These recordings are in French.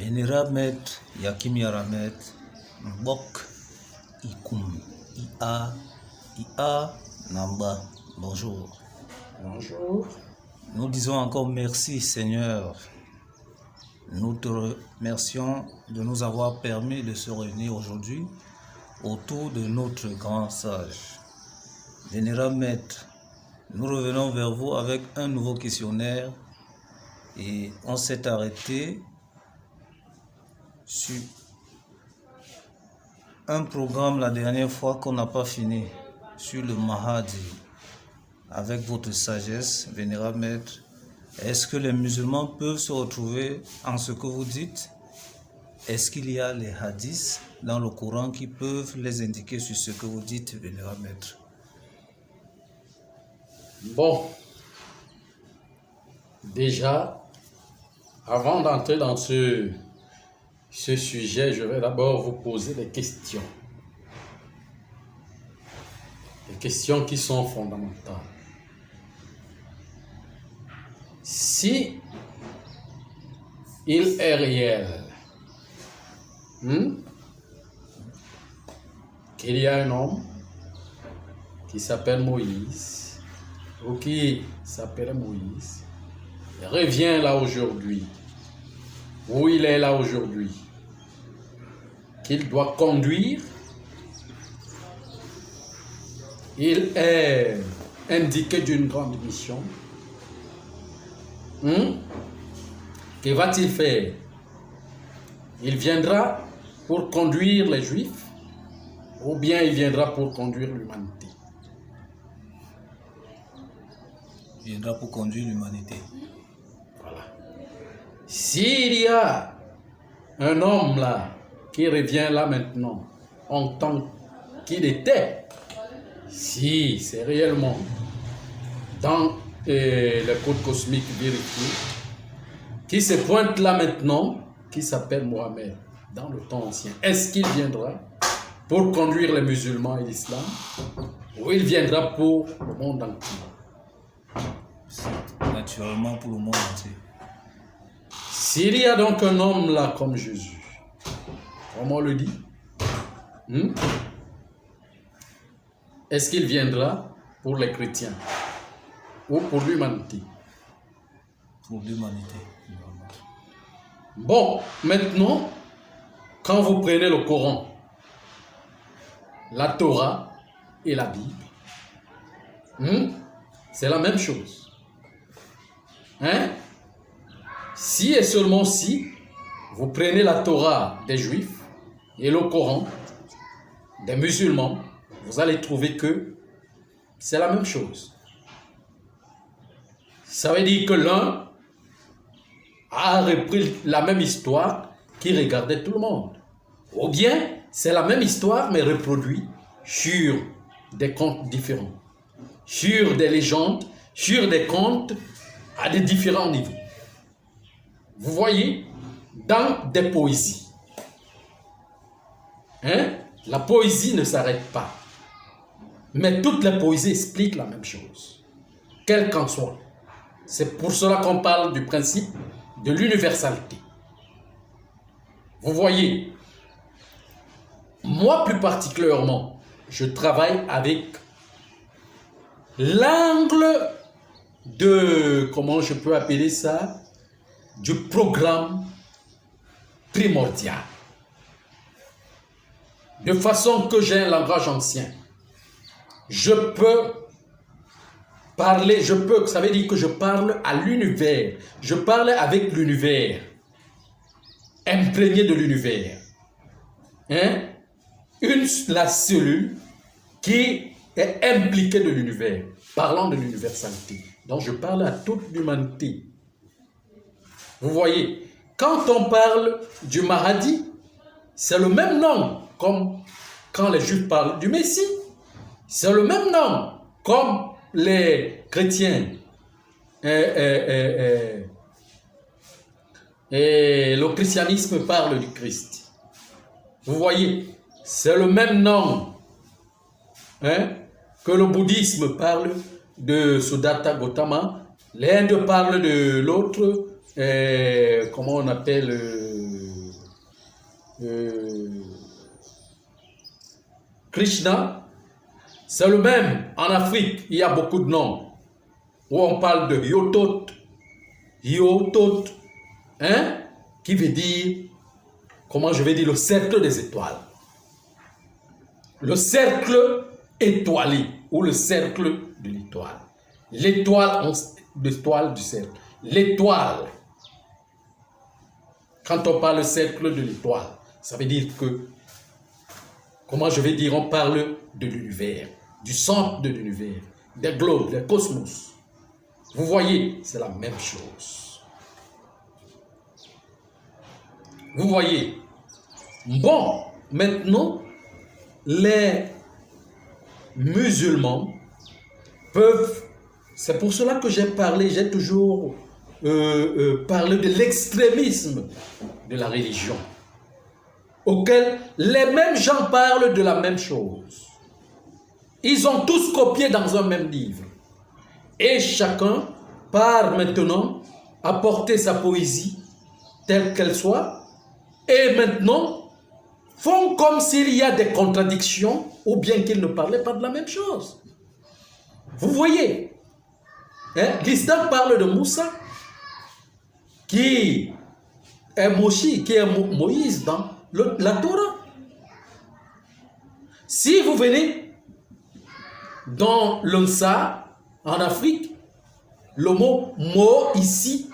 Vénérable Maître Yakim Yaramet, Mbok, Ikum, Ia, Namba, bonjour. Bonjour. Nous disons encore merci Seigneur. Nous te remercions de nous avoir permis de se réunir aujourd'hui autour de notre grand sage. Vénérable Maître, nous revenons vers vous avec un nouveau questionnaire et on s'est arrêté sur un programme la dernière fois qu'on n'a pas fini, sur le Mahadi. Avec votre sagesse, Vénérable Maître, est-ce que les musulmans peuvent se retrouver en ce que vous dites? Est-ce qu'il y a les hadiths dans le Coran qui peuvent les indiquer sur ce que vous dites, Vénérable Maître? Bon, déjà, avant d'entrer dans ce sujet, je vais d'abord vous poser des questions. Des questions qui sont fondamentales. Si il est réel qu'il y a un homme qui s'appelle Moïse, ou qui s'appelle Moïse, il revient là aujourd'hui, où il est là aujourd'hui, qu'il doit conduire, il est indiqué d'une grande mission. Que va-t-il faire? Il viendra pour conduire les Juifs, ou bien il viendra pour conduire l'humanité? Il viendra pour conduire l'humanité. Voilà. S'il y a un homme là, qui revient là maintenant, en tant qu'il était, si c'est réellement dans le code cosmique vérifié, qui se pointe là maintenant, qui s'appelle Mohamed, dans le temps ancien, est-ce qu'il viendra pour conduire les musulmans et l'islam, ou il viendra pour le monde entier? Naturellement pour le monde entier. S'il y a donc un homme là comme Jésus, comme on le dit, est-ce qu'il viendra pour les chrétiens ou pour l'humanité? Pour l'humanité. Bon, maintenant, quand vous prenez le Coran, la Torah et la Bible, c'est la même chose. Si et seulement si vous prenez la Torah des Juifs et le Coran des musulmans, vous allez trouver que c'est la même chose. Ça veut dire que l'un a repris la même histoire qui regardait tout le monde. Ou bien, c'est la même histoire mais reproduite sur des contes différents, sur des légendes, sur des contes à des différents niveaux. Vous voyez, dans des poésies, la poésie ne s'arrête pas. Mais toutes les poésies expliquent la même chose, quelle qu'en soit. C'est pour cela qu'on parle du principe de l'universalité. Vous voyez, moi plus particulièrement, je travaille avec l'angle de, comment je peux appeler ça, du programme primordial. De façon que j'ai un langage ancien. Je peux parler, ça veut dire que je parle à l'univers. Je parle avec l'univers. Imprégné de l'univers. La cellule qui est impliquée de l'univers. Parlant de l'universalité. Donc je parle à toute l'humanité. Vous voyez, quand on parle du Mahadi, c'est le même nom, comme quand les Juifs parlent du Messie. C'est le même nom, comme les chrétiens et le christianisme parle du Christ. Vous voyez, c'est le même nom que le bouddhisme parle de Siddhartha Gautama, l'Inde parle de l'autre, comment on appelle, Krishna, c'est le même. En Afrique, il y a beaucoup de noms où on parle de Yotot, hein, qui veut dire, comment je vais dire, le cercle des étoiles. Le cercle étoilé ou le cercle de l'étoile. L'étoile du cercle. L'étoile. Quand on parle cercle de l'étoile, ça veut dire que, comment je vais dire, on parle de l'univers, du centre de l'univers, des globes, des cosmos. Vous voyez, c'est la même chose. Vous voyez. Bon, maintenant, les musulmans peuvent, c'est pour cela que j'ai toujours parlé de l'extrémisme de la religion, auquel les mêmes gens parlent de la même chose. Ils ont tous copié dans un même livre. Et chacun part maintenant apporter sa poésie, telle qu'elle soit, et maintenant font comme s'il y a des contradictions ou bien qu'ils ne parlaient pas de la même chose. Vous voyez, hein? L'islam parle de Moussa, qui est Moïse dans la Torah. Si vous venez dans l'Ansar, en Afrique, le mot ici,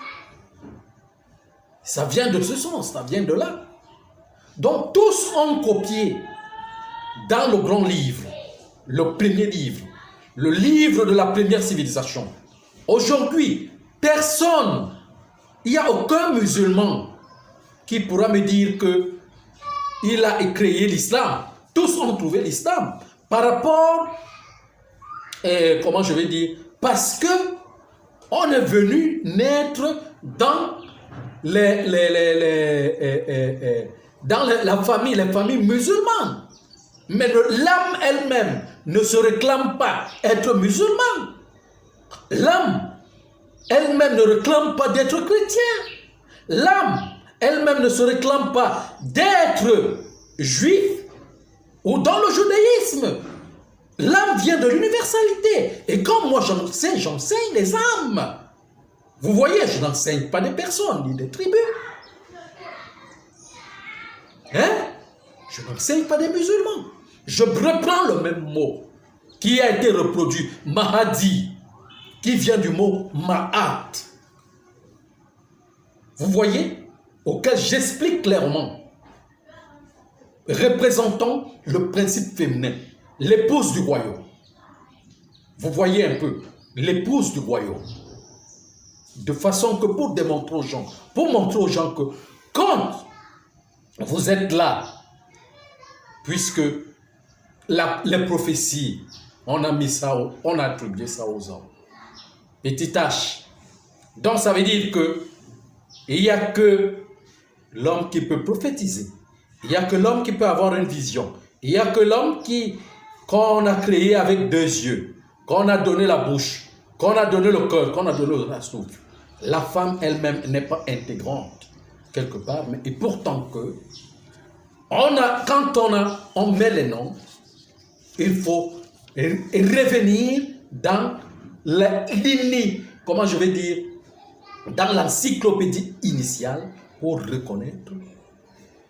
ça vient de ce sens, ça vient de là. Donc tous ont copié dans le grand livre, le premier livre, le livre de la première civilisation. Aujourd'hui, personne, il n'y a aucun musulman qui pourra me dire qu'il a créé l'islam. Tous ont trouvé l'islam par rapport, comment je vais dire, parce que on est venu naître dans la famille, les familles musulmanes. Mais l'âme elle-même ne se réclame pas être musulmane. L'âme elle-même ne réclame pas d'être chrétien. L'âme elle-même ne se réclame pas d'être juif ou dans le judaïsme. L'âme vient de l'universalité. Et quand moi j'enseigne les âmes. Vous voyez, je n'enseigne pas des personnes ni des tribus. Hein? Je n'enseigne pas des musulmans. Je reprends le même mot qui a été reproduit, Mahadi, qui vient du mot Ma'at. Vous voyez? Auquel j'explique clairement, représentant le principe féminin, l'épouse du royaume. Vous voyez un peu, l'épouse du royaume. De façon que pour démontrer aux gens, pour montrer aux gens que quand vous êtes là, puisque les prophéties, on a mis ça, on a attribué ça aux hommes. Petit h. Donc ça veut dire que il n'y a que l'homme qui peut prophétiser. Il n'y a que l'homme qui peut avoir une vision. Il n'y a que l'homme qu'on a créé avec 2 yeux, qu'on a donné la bouche, qu'on a donné le cœur, qu'on a donné la souffle. La femme elle-même n'est pas intégrante quelque part, mais et pourtant que quand on met les noms, il faut revenir dans comment je vais dire, dans l'encyclopédie initiale pour reconnaître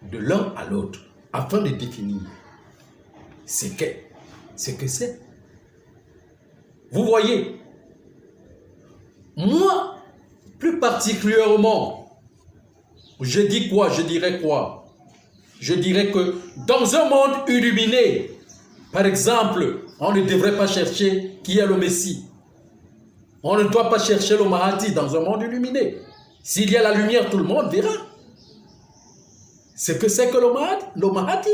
de l'un à l'autre, afin de définir ce que c'est. Vous voyez, moi, plus particulièrement, je dis quoi? Je dirais quoi? Je dirais que dans un monde illuminé, par exemple, on ne devrait pas chercher qui est le Messie. On ne doit pas chercher le Mahdi dans un monde illuminé. S'il y a la lumière, tout le monde verra. Ce que c'est que le Mahdi.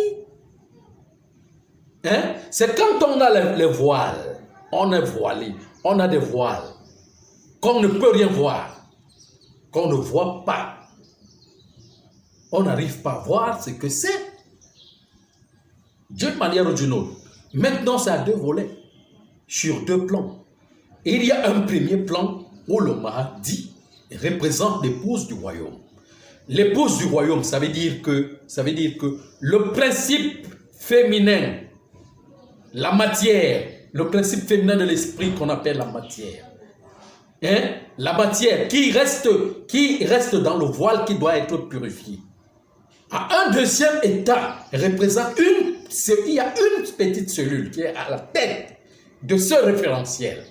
Hein? C'est quand on a les voiles, on est voilé, on a des voiles, qu'on ne peut rien voir, qu'on ne voit pas. On n'arrive pas à voir ce que c'est. D'une manière ou d'une autre. Maintenant, c'est à 2 volets, sur 2 plans. Il y a un premier plan où le Mahdi représente l'épouse du royaume. l'épouse du royaume, ça veut dire que le principe féminin, la matière, le principe féminin de l'esprit qu'on appelle la matière, hein? La matière qui reste dans le voile qui doit être purifié. À un deuxième état représente il y a une petite cellule qui est à la tête de ce référentiel,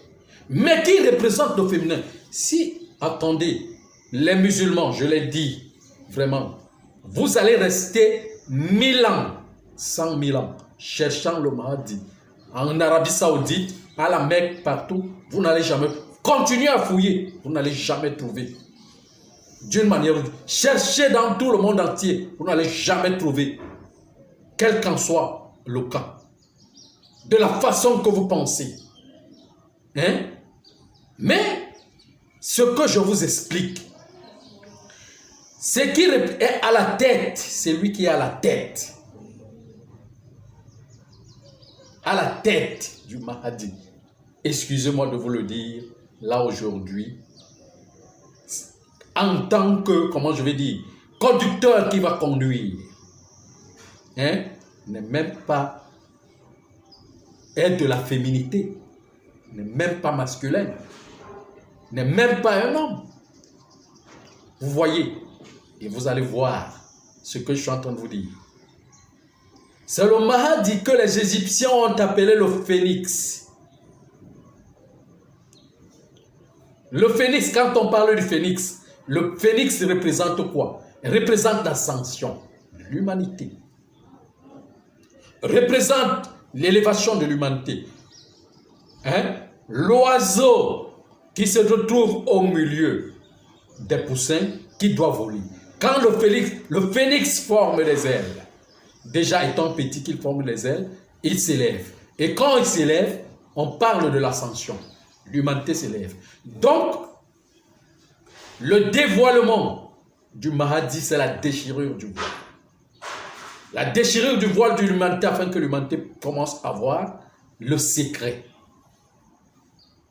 mais qui représente le féminin. Si, attendez, les musulmans, je l'ai dit, vraiment, vous allez rester 1000 ans, 100 000 ans, cherchant le Mahdi. En Arabie Saoudite, à la Mecque, partout, vous n'allez jamais, continuez à fouiller, vous n'allez jamais trouver. D'une manière, cherchez dans tout le monde entier, vous n'allez jamais trouver, quel qu'en soit le cas, de la façon que vous pensez. Hein? Mais, ce que je vous explique, c'est qui est à la tête, c'est lui qui est à la tête. À la tête du Mahdi. Excusez-moi de vous le dire, là aujourd'hui, en tant que, comment je vais dire, conducteur qui va conduire, hein, n'est même pas, est de la féminité, n'est même pas masculin, n'est même pas un homme. Vous voyez, et vous allez voir ce que je suis en train de vous dire. C'est le Mahdi que les Égyptiens ont appelé le phénix. Le phénix, quand on parle du phénix, le phénix représente quoi? Il représente l'ascension de l'humanité. Représente l'élévation de l'humanité. Hein? L'oiseau qui se retrouve au milieu des poussins qui doit voler. Quand le phénix forme les ailes, déjà étant petit qu'il forme les ailes, il s'élève. Et quand il s'élève, on parle de l'ascension. L'humanité s'élève. Donc, le dévoilement du Mahdi, c'est la déchirure du voile. La déchirure du voile de l'humanité afin que l'humanité commence à voir le secret.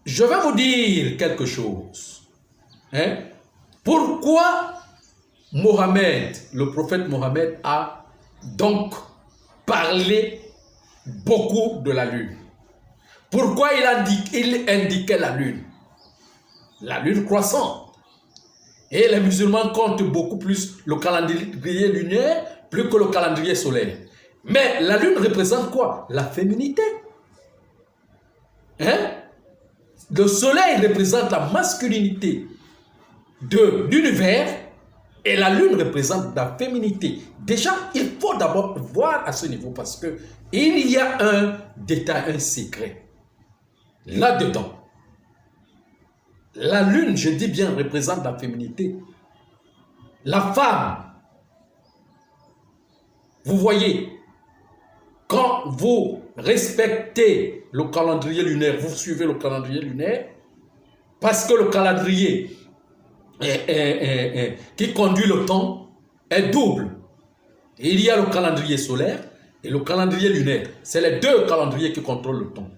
Je vais vous dire quelque chose. Hein? Pourquoi Mohammed, le prophète Mohammed, a donc parlé beaucoup de la lune? Pourquoi il indiquait la lune? La lune croissante. Et les musulmans comptent beaucoup plus le calendrier lunaire plus que le calendrier solaire. Mais la lune représente quoi? La féminité. Hein? Le soleil représente la masculinité de l'univers et la lune représente la féminité. Déjà, il faut d'abord voir à ce niveau parce que il y a un détail, un secret là-dedans. La lune, je dis bien, représente la féminité. La femme, vous voyez, quand vous respectez le calendrier lunaire, vous suivez le calendrier lunaire, parce que le calendrier qui conduit le temps est double. Il y a le calendrier solaire et le calendrier lunaire. C'est les deux calendriers qui contrôlent le temps.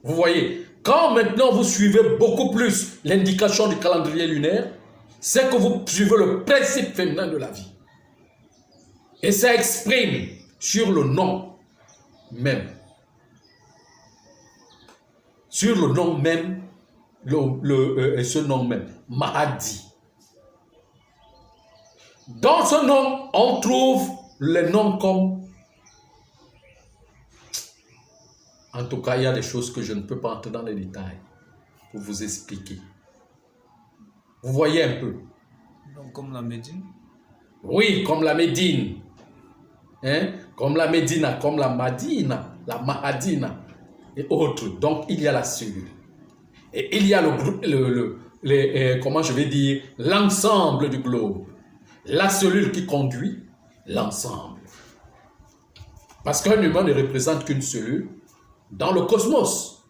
Vous voyez, quand maintenant vous suivez beaucoup plus l'indication du calendrier lunaire, c'est que vous suivez le principe féminin de la vie. Et ça exprime sur le nom même. Sur le nom même, ce nom même, Mahdi. Dans ce nom, on trouve les noms comme... En tout cas, il y a des choses que je ne peux pas entrer dans les détails pour vous expliquer. Vous voyez un peu. Donc, comme la Médine? Oui, comme la Médine. Hein? Comme la Médina, comme la Madina, la Mahadina et autres. Donc, il y a la cellule. Et il y a comment je vais dire, l'ensemble du globe. La cellule qui conduit l'ensemble. Parce qu'un humain ne représente qu'une cellule dans le cosmos,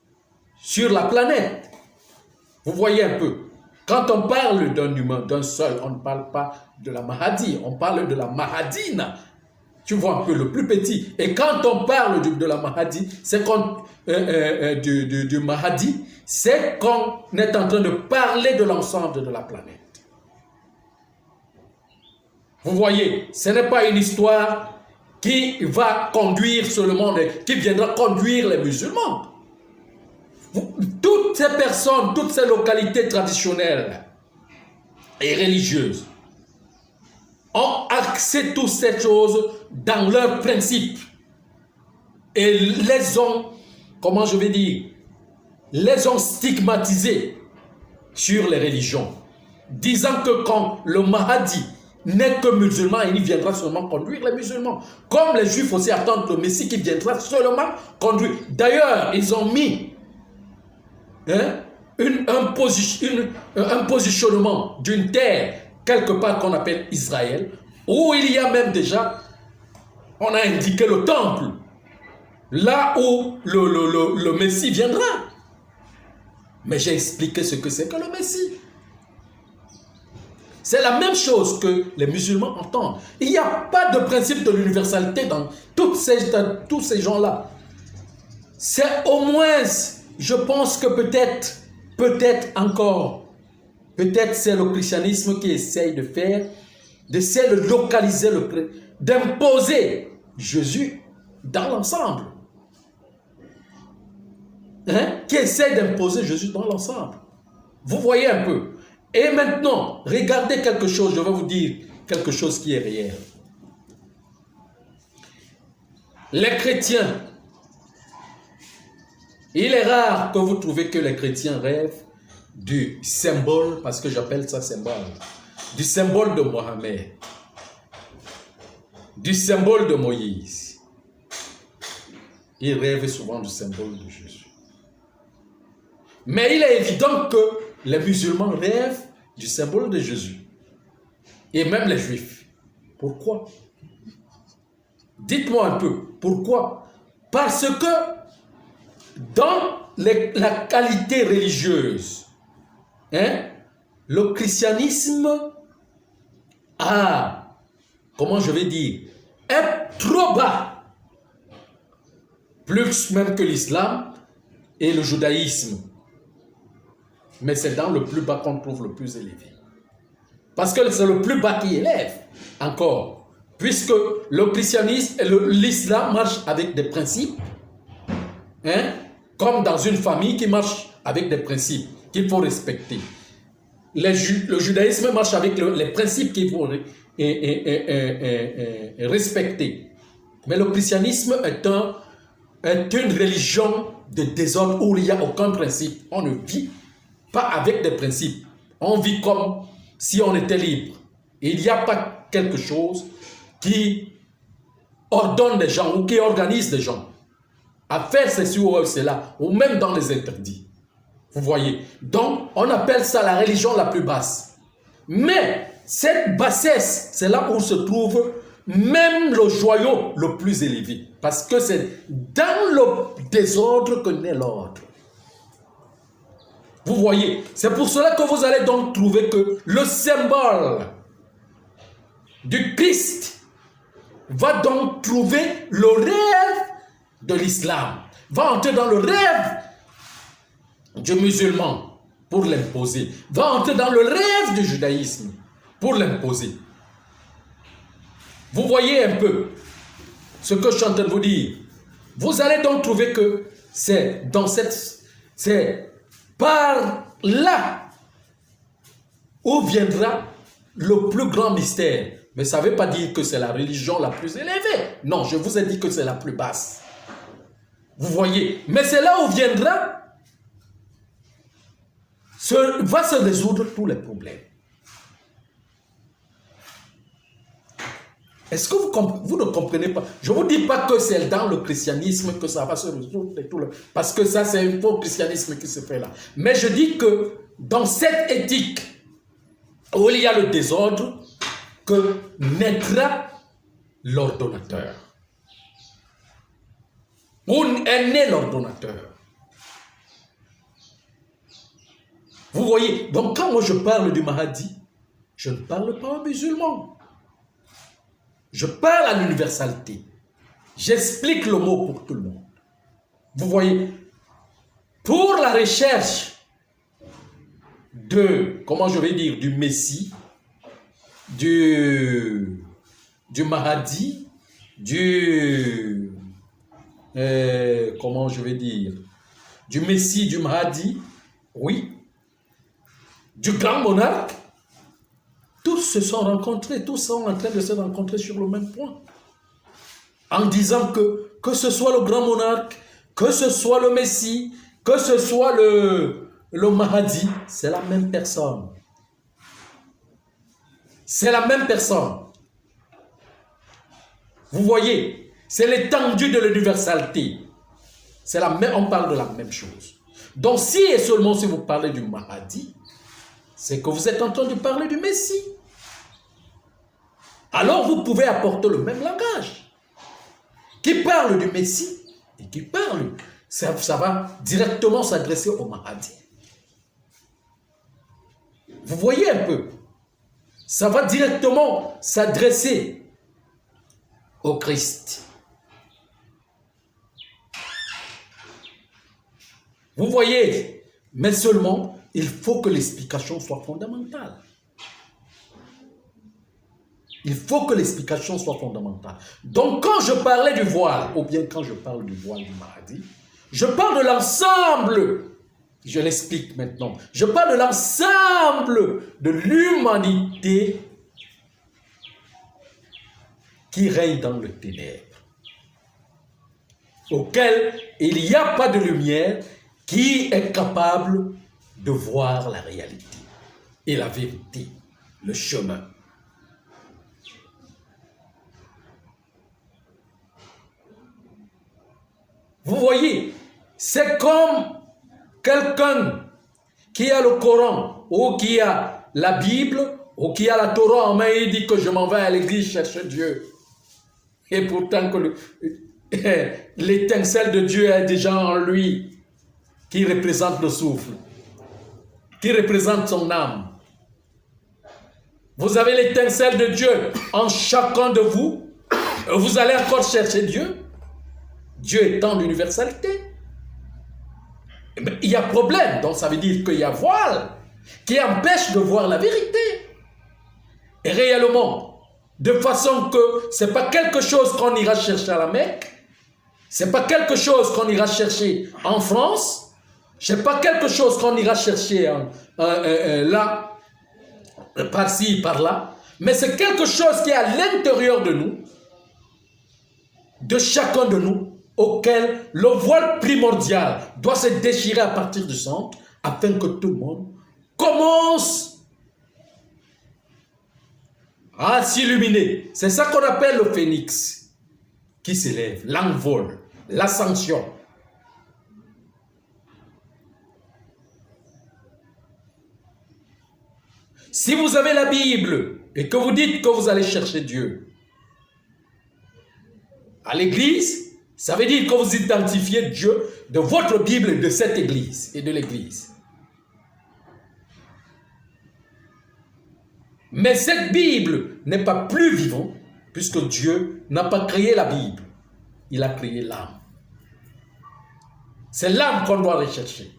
sur la planète. Vous voyez un peu. Quand on parle d'un humain, d'un seul, on ne parle pas de la Mahadi, on parle de la Mahadina. Tu vois un peu le plus petit. Et quand on parle de la Mahadi, c'est du Mahdi, c'est qu'on est en train de parler de l'ensemble de la planète. Vous voyez, ce n'est pas une histoire qui va conduire sur le monde, qui viendra conduire les musulmans. Toutes ces personnes, toutes ces localités traditionnelles et religieuses ont axé toutes ces choses dans leurs principes et les ont, comment je vais dire, les ont stigmatisés sur les religions, disant que quand le Mahdi n'est que musulman, il viendra seulement conduire les musulmans. Comme les Juifs aussi attendent le Messie qui viendra seulement conduire. D'ailleurs, ils ont mis un positionnement d'une terre quelque part qu'on appelle Israël, où il y a même déjà, on a indiqué le temple, là où le Messie viendra. Mais j'ai expliqué ce que c'est que le Messie. C'est la même chose que les musulmans entendent. Il n'y a pas de principe de l'universalité dans tous ces gens-là. C'est au moins, je pense que peut-être encore, peut-être c'est le christianisme qui essaye d'essayer de localiser, d'imposer Jésus dans l'ensemble. Qui essaie d'imposer Jésus dans l'ensemble. Vous voyez un peu. Et maintenant, regardez quelque chose, je vais vous dire quelque chose qui est réel. Les chrétiens, il est rare que vous trouvez que les chrétiens rêvent du symbole, parce que j'appelle ça symbole, du symbole de Mohammed, du symbole de Moïse. Ils rêvent souvent du symbole de Jésus. Mais il est évident que les musulmans rêvent du symbole de Jésus. Et même les juifs. Pourquoi? Dites-moi un peu. Pourquoi? Parce que dans la qualité religieuse, le christianisme a, comment je vais dire, est trop bas. Plus même que l'islam et le judaïsme. Mais c'est dans le plus bas qu'on trouve le plus élevé. Parce que c'est le plus bas qui élève encore. Puisque le christianisme et l'islam marchent avec des principes, comme dans une famille qui marche avec des principes qu'il faut respecter. Le judaïsme marche avec les principes qu'il faut respecter. Mais le christianisme est une religion de désordre où il n'y a aucun principe. On ne vit pas avec des principes. On vit comme si on était libre. Et il n'y a pas quelque chose qui ordonne les gens ou qui organise les gens à faire ceci ou cela, ou même dans les interdits. Vous voyez? Donc, on appelle ça la religion la plus basse. Mais cette bassesse, c'est là où se trouve même le joyau le plus élevé. Parce que c'est dans le désordre que naît l'ordre. Vous voyez, c'est pour cela que vous allez donc trouver que le symbole du Christ va donc trouver le rêve de l'islam, va entrer dans le rêve du musulman pour l'imposer, va entrer dans le rêve du judaïsme pour l'imposer. Vous voyez un peu ce que je suis en train de vous dire. Vous allez donc trouver que c'est par là où viendra le plus grand mystère. Mais ça ne veut pas dire que c'est la religion la plus élevée. Non, je vous ai dit que c'est la plus basse. Vous voyez? Mais c'est là où viendra, va se résoudre tous les problèmes. Est-ce que vous ne comprenez pas? Je ne vous dis pas que c'est dans le christianisme que ça va se résoudre. Parce que ça, c'est un faux christianisme qui se fait là. Mais je dis que dans cette éthique où il y a le désordre, que naîtra l'ordonnateur. Où est né l'ordonnateur? Vous voyez? Donc quand moi je parle du Mahdi, je ne parle pas aux musulmans. Je parle à l'universalité. J'explique le mot pour tout le monde. Vous voyez, pour la recherche de, comment je vais dire, du Messie, du Mahdi, comment je vais dire, du Messie, du Mahdi, oui, du grand monarque, tous se sont rencontrés, tous sont en train de se rencontrer sur le même point. En disant que ce soit le grand monarque, que ce soit le Messie, que ce soit le Mahdi, c'est la même personne. C'est la même personne. Vous voyez, c'est l'étendue de l'universalité. On parle de la même chose. Donc si et seulement si vous parlez du Mahdi, c'est que vous êtes en train de parler du Messie. Alors vous pouvez apporter le même langage. Qui parle du Messie et qui parle, ça va directement s'adresser au Mahdi. Vous voyez un peu, ça va directement s'adresser au Christ. Vous voyez, mais seulement, il faut que l'explication soit fondamentale. Il faut que l'explication soit fondamentale. Donc, quand je parlais du voile, ou bien quand je parle du voile du Mahdi, je parle de l'ensemble. Je l'explique maintenant. Je parle de l'ensemble de l'humanité qui règne dans le ténèbre, auquel il n'y a pas de lumière, qui est capable de voir la réalité et la vérité, le chemin. Vous voyez, c'est comme quelqu'un qui a le Coran ou qui a la Bible ou qui a la Torah en main et dit que je m'en vais à l'église chercher Dieu. Et pourtant que l'étincelle de Dieu est déjà en lui, qui représente le souffle, qui représente son âme. Vous avez l'étincelle de Dieu en chacun de vous. Vous allez encore chercher Dieu. Dieu étant l'universalité. Il y a problème, donc ça veut dire qu'il y a voile qui empêche de voir la vérité. Et réellement, de façon que ce n'est pas quelque chose qu'on ira chercher à la Mecque, ce n'est pas quelque chose qu'on ira chercher en France, ce n'est pas quelque chose qu'on ira chercher là, par-ci, par-là, mais c'est quelque chose qui est à l'intérieur de nous, de chacun de nous, auquel le voile primordial doit se déchirer à partir du centre, afin que tout le monde commence à s'illuminer. C'est ça qu'on appelle le phénix, qui s'élève, l'envol, l'ascension. Si vous avez la Bible et que vous dites que vous allez chercher Dieu à l'église, ça veut dire que vous identifiez Dieu de votre Bible et de cette église et de l'église. Mais cette Bible n'est pas plus vivante puisque Dieu n'a pas créé la Bible. Il a créé l'âme. C'est l'âme qu'on doit rechercher.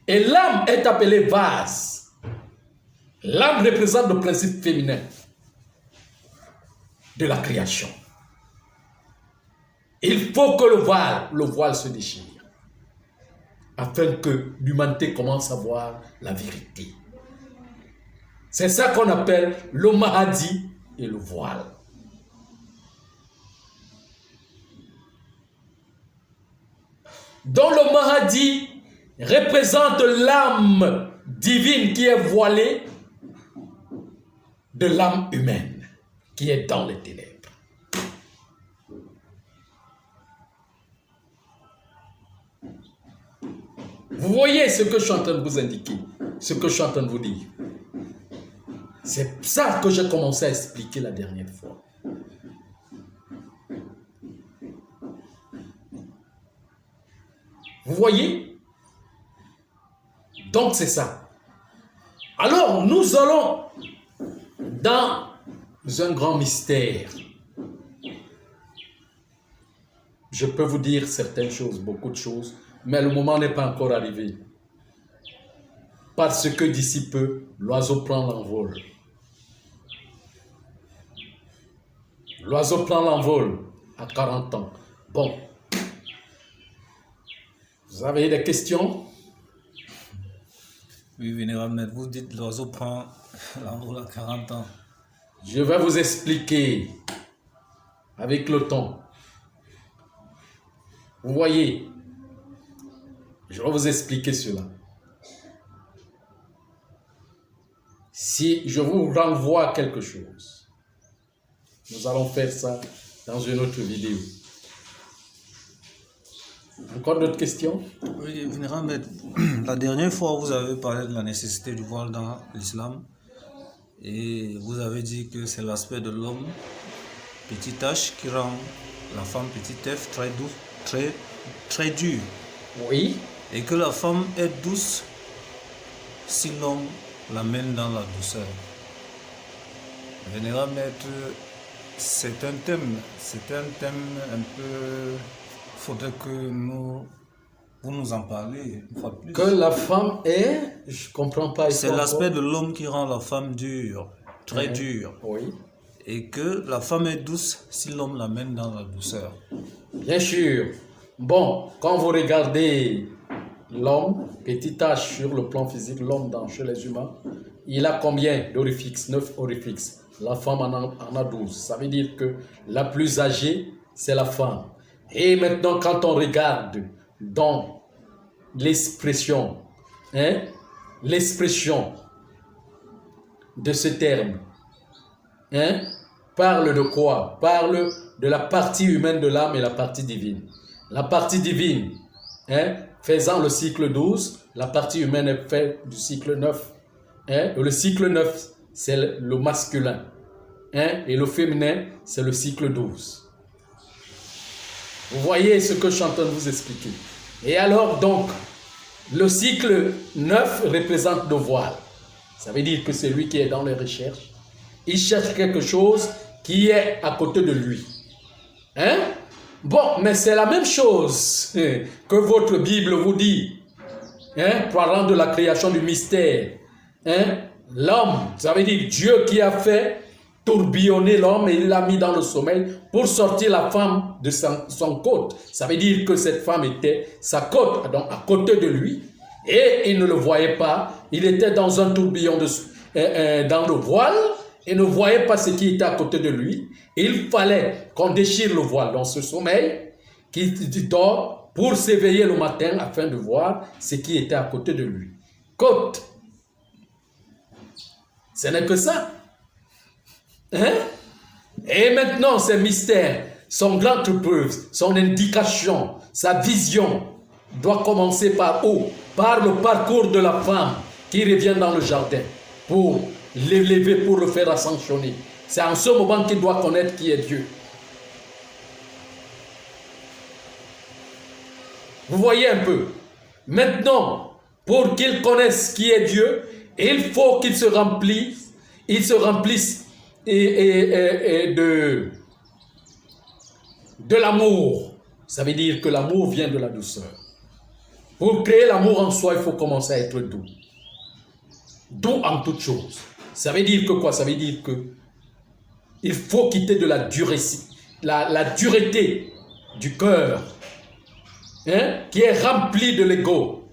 Et l'âme est appelée vase. L'âme représente le principe féminin de la création. Il faut que le voile se déchire, afin que l'humanité commence à voir la vérité. C'est ça qu'on appelle le Mahdi et le voile. Donc le Mahdi représente l'âme divine qui est voilée de l'âme humaine qui est dans les ténèbres. Vous voyez ce que je suis en train de vous indiquer, ce que je suis en train de vous dire. C'est ça que j'ai commencé à expliquer la dernière fois. Vous voyez? Donc c'est ça. Alors nous allons dans un grand mystère. je peux vous dire certaines choses, beaucoup de choses, mais le moment n'est pas encore arrivé. Parce que d'ici peu, l'oiseau prend l'envol. L'oiseau prend l'envol à 40 ans. Bon. Vous avez des questions? Oui, Vénérable Maître, vous dites l'oiseau prend l'envol à 40 ans. Je vais vous expliquer avec le temps. Vous voyez, je vais vous expliquer cela. Si je vous renvoie à quelque chose, nous allons faire ça dans une autre vidéo. Encore d'autres questions? Oui, Vénérable Maître, la dernière fois, vous avez parlé de la nécessité du voile dans l'islam et vous avez dit que c'est l'aspect de l'homme, petit h, qui rend la femme petit f très douce, très dure. Oui. Et que la femme est douce si l'homme l'amène dans la douceur. Vénérable Maître, c'est un thème un peu... Faudrait que vous nous en parlez une fois de plus. Que la femme est, je comprends pas. C'est l'aspect de l'homme qui rend la femme dure, très dure. Oui. Et que la femme est douce si l'homme l'amène dans la douceur. Bien sûr. Bon, quand vous regardez l'homme, petit h sur le plan physique, l'homme chez les humains, il a combien d'orifixes? 9 orifixes. La femme en a 12. Ça veut dire que la plus âgée, c'est la femme. Et maintenant, quand on regarde dans l'expression, l'expression de ce terme, parle de quoi? Parle de la partie humaine de l'âme et la partie divine. La partie divine, faisant le cycle 12, la partie humaine est faite du cycle 9. Et le cycle 9, c'est le masculin. Et le féminin, c'est le cycle 12. Vous voyez ce que je suis en train de vous expliquer. Et alors donc, le cycle 9 représente le voile. Ça veut dire que c'est lui qui est dans les recherches. Il cherche quelque chose qui est à côté de lui. Bon, mais c'est la même chose que votre Bible vous dit. Parlant de la création du mystère. L'homme, ça veut dire Dieu qui a fait tourbillonner l'homme et il l'a mis dans le sommeil pour sortir la femme de son côte. Ça veut dire que cette femme était sa côte, donc à côté de lui, et il ne le voyait pas. Il était dans un tourbillon dans le voile et ne voyait pas ce qui était à côté de lui. Il fallait qu'on déchire le voile dans ce sommeil qui dort pour s'éveiller le matin afin de voir ce qui était à côté de lui. Côte. Ce n'est que ça. Et maintenant, ces mystères, son grande preuve, son indication, sa vision doit commencer par où? Par le parcours de la femme qui revient dans le jardin pour l'élever, pour le faire ascensionner. C'est en ce moment qu'il doit connaître qui est Dieu. Vous voyez un peu? Maintenant, pour qu'il connaisse qui est Dieu, il faut qu'il se remplisse, de l'amour. Ça veut dire que l'amour vient de la douceur. Pour créer l'amour en soi, il faut commencer à être doux. Doux en toutes choses. Ça veut dire que quoi? Ça veut dire que il faut quitter de la dureté, la dureté du cœur, qui est rempli de l'ego,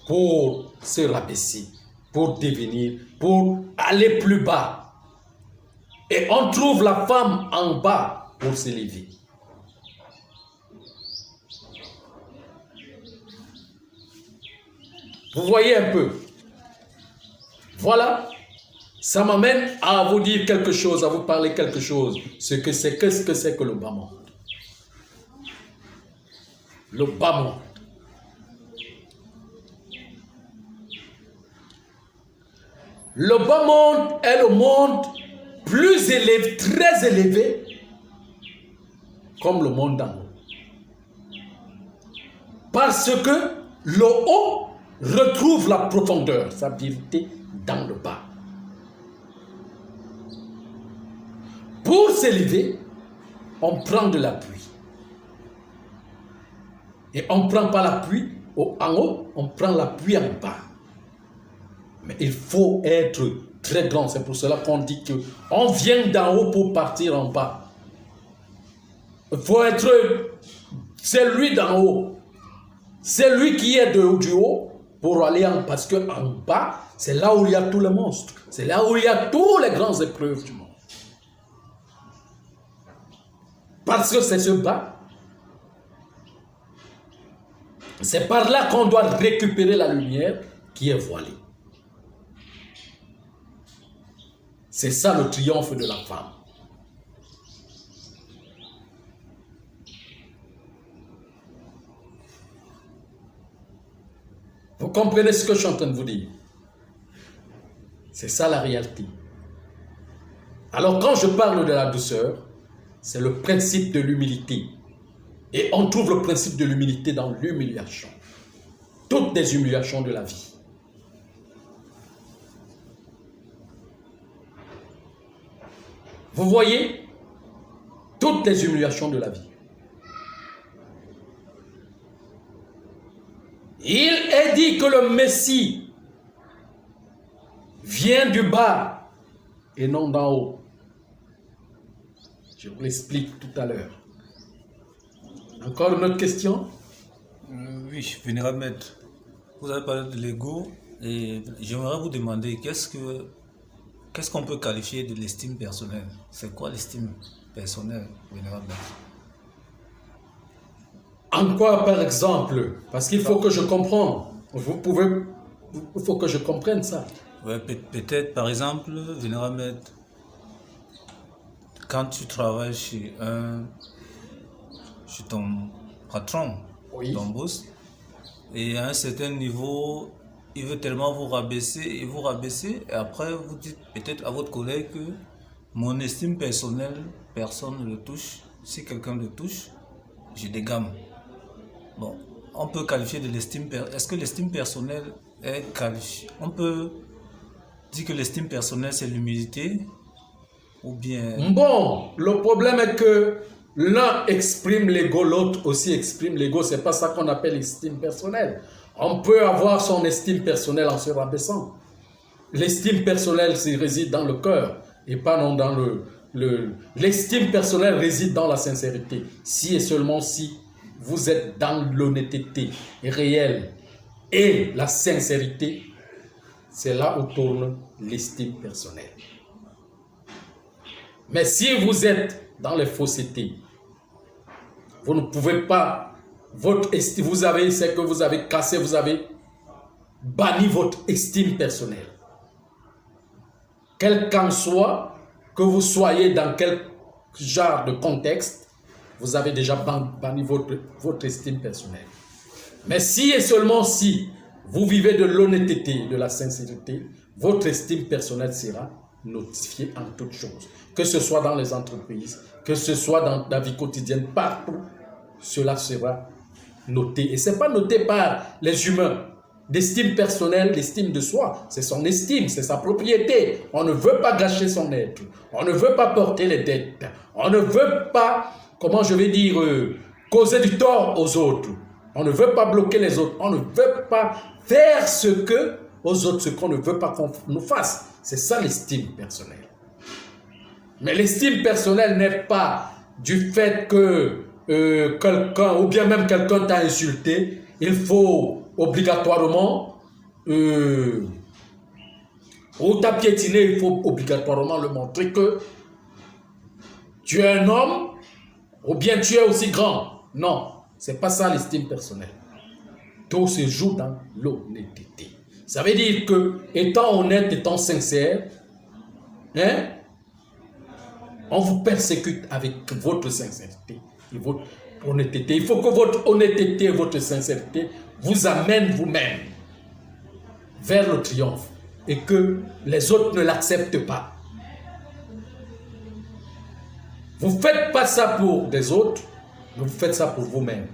pour se rabaisser, pour devenir, pour aller plus bas. Et on trouve la femme en bas pour s'élever. Vous voyez un peu? Voilà. Ça m'amène à vous dire quelque chose, à vous parler quelque chose. Qu'est-ce que c'est que le bas monde? Le bas monde. Le bas monde est le monde plus élevé, très élevé, comme le monde d'en haut. Parce que le haut retrouve la profondeur, sa vérité dans le bas. Pour s'élever, on prend de l'appui. Et on ne prend pas l'appui en haut, on prend l'appui en bas. Mais il faut être très grand. C'est pour cela qu'on dit qu'on vient d'en haut pour partir en bas. Il faut être celui d'en haut. C'est lui qui est du haut pour aller en bas. Parce qu'en bas, c'est là où il y a tous les monstres. C'est là où il y a tous les grandes épreuves du monde. Parce que c'est ce bas. C'est par là qu'on doit récupérer la lumière qui est voilée. C'est ça le triomphe de la femme. Vous comprenez ce que je suis en train de vous dire? C'est ça la réalité. Alors quand je parle de la douceur, c'est le principe de l'humilité. Et on trouve le principe de l'humilité dans l'humiliation. Toutes les humiliations de la vie. Vous voyez? Toutes les humiliations de la vie. Il est dit que le Messie vient du bas et non d'en haut. Je vous l'explique tout à l'heure. Encore une autre question? Oui, vénérable maître. Vous avez parlé de l'ego et j'aimerais vous demander qu'est-ce qu'on peut qualifier de l'estime personnelle? C'est quoi l'estime personnelle, vénérable maître? En quoi, par exemple? Parce qu'il faut que je comprenne. Il faut que je comprenne ça. Ouais, peut-être, par exemple, vénérable maître, quand tu travailles chez ton patron, Oui. ton boss, et à un certain niveau, il veut tellement vous rabaisser, et après vous dites peut-être à votre collègue que mon estime personnelle, personne ne le touche. Si quelqu'un le touche, j'ai des gammes. Bon, on peut qualifier de l'estime personnelle. Est-ce que l'estime personnelle est qualifiée? On peut dire que l'estime personnelle, c'est l'humilité ou bien... Bon, le problème est que l'un exprime l'ego, l'autre aussi exprime l'ego. C'est pas ça qu'on appelle l'estime personnelle. On peut avoir son estime personnelle en se rabaissant. L'estime personnelle réside dans le cœur et pas non dans l'estime personnelle réside dans la sincérité. Si et seulement si vous êtes dans l'honnêteté réelle et la sincérité, c'est là où tourne l'estime personnelle. Mais si vous êtes dans les faussetés, vous ne pouvez pas, vous avez, c'est que vous avez cassé, vous avez banni votre estime personnelle. Quel qu'en soit, que vous soyez dans quel genre de contexte, vous avez déjà banni votre estime personnelle. Mais si et seulement si vous vivez de l'honnêteté, de la sincérité, votre estime personnelle sera notifiée en toutes choses. Que ce soit dans les entreprises, que ce soit dans la vie quotidienne, partout, cela sera noté. Et ce n'est pas noté par les humains. L'estime personnelle, l'estime de soi, c'est son estime, c'est sa propriété. On ne veut pas gâcher son être. On ne veut pas porter les dettes. On ne veut pas, comment je vais dire, causer du tort aux autres. On ne veut pas bloquer les autres. On ne veut pas faire aux autres ce qu'on ne veut pas qu'on nous fasse. C'est ça l'estime personnelle. Mais l'estime personnelle n'est pas du fait que quelqu'un, ou bien même quelqu'un t'a insulté, il faut obligatoirement, ou t'a piétiné, il faut obligatoirement le montrer que tu es un homme, ou bien tu es aussi grand. Non, c'est pas ça l'estime personnelle. Tout se joue dans l'honnêteté. Ça veut dire que, étant honnête, étant sincère, on vous persécute avec votre sincérité et votre honnêteté. Il faut que votre honnêteté et votre sincérité vous amènent vous-même vers le triomphe et que les autres ne l'acceptent pas. Vous ne faites pas ça pour des autres, mais vous faites ça pour vous-même.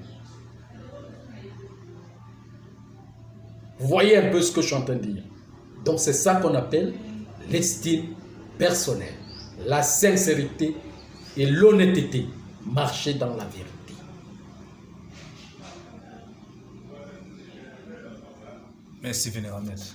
Vous voyez un peu ce que je suis en train de dire. Donc c'est ça qu'on appelle l'estime personnelle. La sincérité et l'honnêteté, marcher dans la vérité. Merci, Vénérable Maître.